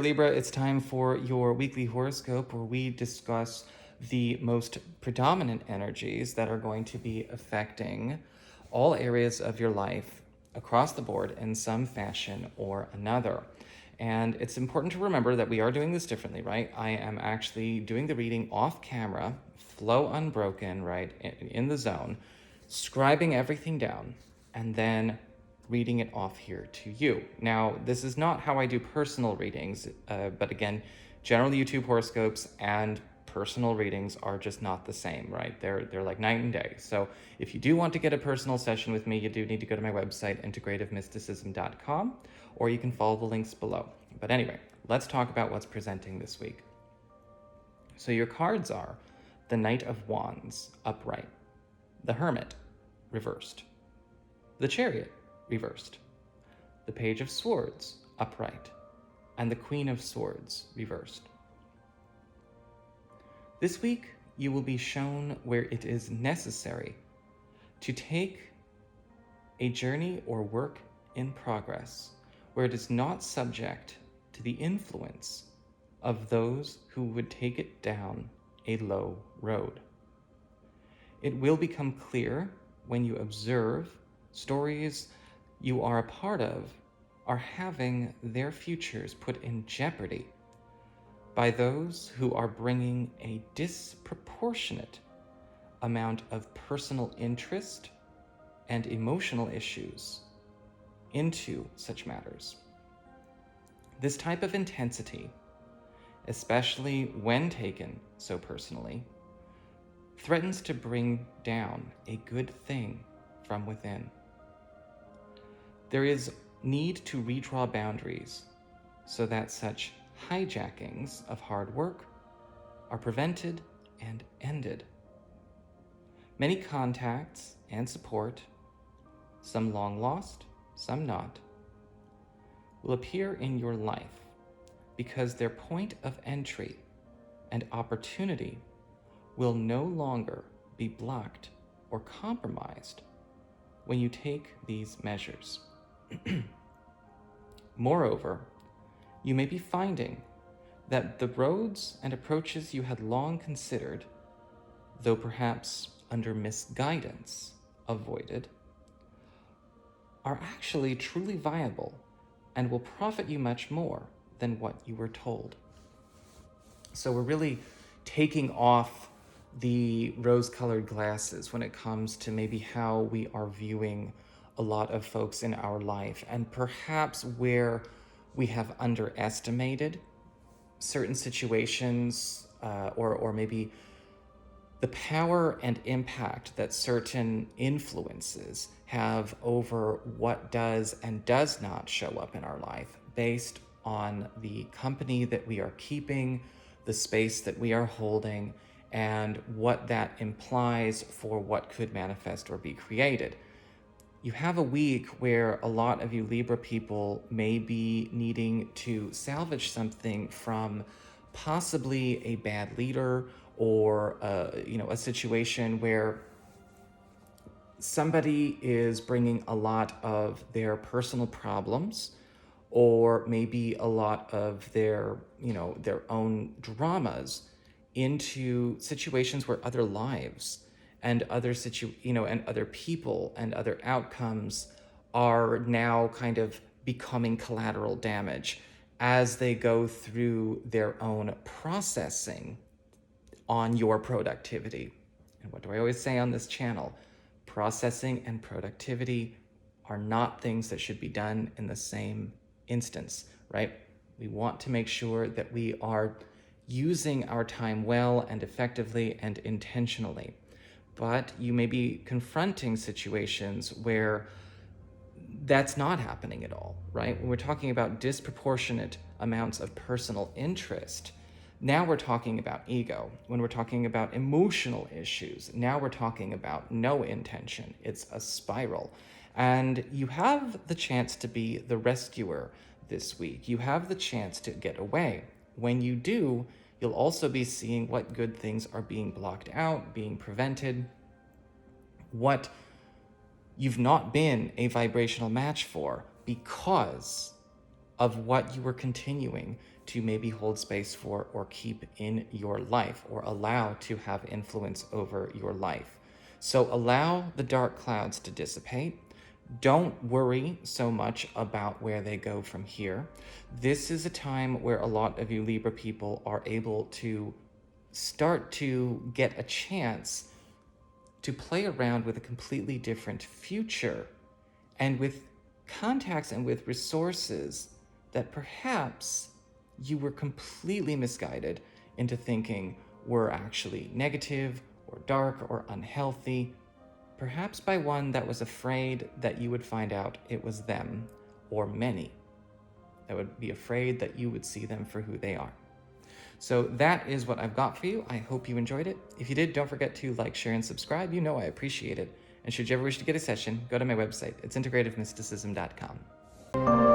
Libra, it's time for your weekly horoscope where we discuss the most predominant energies that are going to be affecting all areas of your life across the board in some fashion or another. And it's important to remember that we are doing this differently, right? I am actually doing the reading off camera, flow unbroken, right, in the zone, scribing everything down, and then reading it off here to you. Now, this is not how I do personal readings, but again, general YouTube horoscopes and personal readings are just not the same, right? They're like night and day. So if you do want to get a personal session with me, you do need to go to my website, integrativemysticism.com, or you can follow the links below. But anyway, let's talk about what's presenting this week. So your cards are the Knight of Wands, upright, the Hermit, reversed, the Chariot, reversed, the Page of Swords, upright, and the Queen of Swords, reversed. This week, you will be shown where it is necessary to take a journey or work in progress where it is not subject to the influence of those who would take it down a low road. It will become clear when you observe stories you are a part of are having their futures put in jeopardy by those who are bringing a disproportionate amount of personal interest and emotional issues into such matters. This type of intensity, especially when taken so personally, threatens to bring down a good thing from within. There is need to redraw boundaries so that such hijackings of hard work are prevented and ended. Many contacts and support, some long lost, some not, will appear in your life because their point of entry and opportunity will no longer be blocked or compromised when you take these measures. Moreover, you may be finding that the roads and approaches you had long considered, though perhaps under misguidance avoided, are actually truly viable and will profit you much more than what you were told. So we're really taking off the rose-colored glasses when it comes to maybe how we are viewing a lot of folks in our life, and perhaps where we have underestimated certain situations, or maybe the power and impact that certain influences have over what does and does not show up in our life based on the company that we are keeping, the space that we are holding, and what that implies for what could manifest or be created. You have a week where a lot of you Libra people may be needing to salvage something from possibly a bad leader or a situation where somebody is bringing a lot of their personal problems or maybe a lot of their own dramas into situations where other lives and other and other people and other outcomes are now kind of becoming collateral damage as they go through their own processing on your productivity. And what do I always say on this channel? Processing and productivity are not things that should be done in the same instance, right? We want to make sure that we are using our time well and effectively and intentionally. But you may be confronting situations where that's not happening at all, right? When we're talking about disproportionate amounts of personal interest, now we're talking about ego. When we're talking about emotional issues, now we're talking about no intention. It's a spiral. And you have the chance to be the rescuer this week. You have the chance to get away. When you do, you'll also be seeing what good things are being blocked out, being prevented, what you've not been a vibrational match for because of what you were continuing to maybe hold space for or keep in your life, or allow to have influence over your life. So allow the dark clouds to dissipate. Don't worry so much about where they go from here. This is a time where a lot of you Libra people are able to start to get a chance to play around with a completely different future, and with contacts and with resources that perhaps you were completely misguided into thinking were actually negative or dark or unhealthy, perhaps by one that was afraid that you would find out it was them, or many that would be afraid that you would see them for who they are. So that is what I've got for you. I hope you enjoyed it. If you did, don't forget to like, share, and subscribe. You know I appreciate it. And should you ever wish to get a session, go to my website. It's integrativemysticism.com.